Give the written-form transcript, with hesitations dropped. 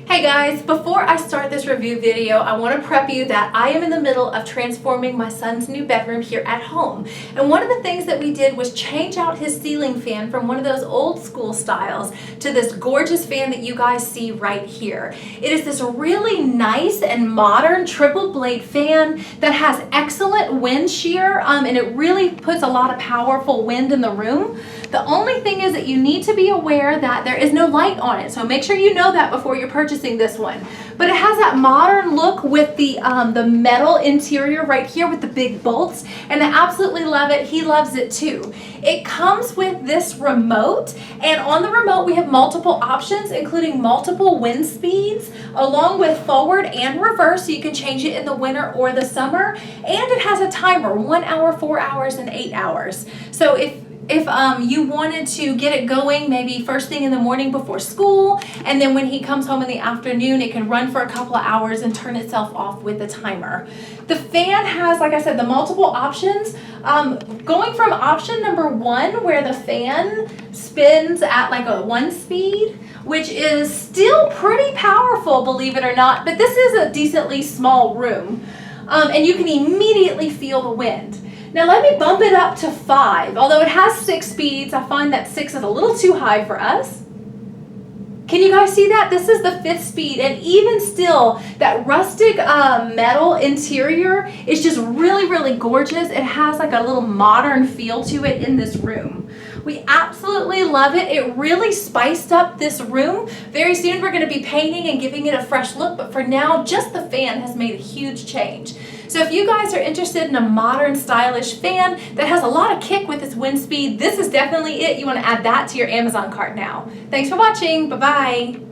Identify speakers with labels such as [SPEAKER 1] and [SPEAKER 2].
[SPEAKER 1] Hey guys, before I start this review video, I want to prep you that I am in the middle of transforming my son's new bedroom here at home. And one of the things that we did was change out his ceiling fan from one of those old school styles to this gorgeous fan that you guys see right here. It is this really nice and modern triple blade fan that has excellent wind shear and it really puts a lot of powerful wind in the room. The only thing is that you need to be aware that there is no light on it, so make sure you know that before you're purchasing this one. But it has that modern look with the metal interior right here with the big bolts, and I absolutely love it. He loves it too. It comes with this remote, and on the remote we have multiple options, including multiple wind speeds, along with forward and reverse, so you can change it in the winter or the summer. And it has a timer, 1 hour, 4 hours, and 8 hours. So if you wanted to get it going maybe first thing in the morning before school, and then when he comes home in the afternoon, it can run for a couple of hours and turn itself off with the timer. The fan has, like I said, the multiple options. Going from option number 1, where the fan spins at like a 1 speed, which is still pretty powerful, believe it or not, but this is a decently small room, and you can immediately feel the wind. Now let me bump it up to 5. Although it has 6 speeds, I find that 6 is a little too high for us. Can you guys see that? This is the 5th speed, and even still, that rustic metal interior is just really gorgeous. It has like a little modern feel to it in this room. We absolutely love it. It really spiced up this room. Very soon we're going to be painting and giving it a fresh look, but for now, just the fan has made a huge change. So if you guys are interested in a modern, stylish fan that has a lot of kick with its wind speed, this is definitely it. You want to add that to your Amazon cart now. Thanks for watching. Bye-bye.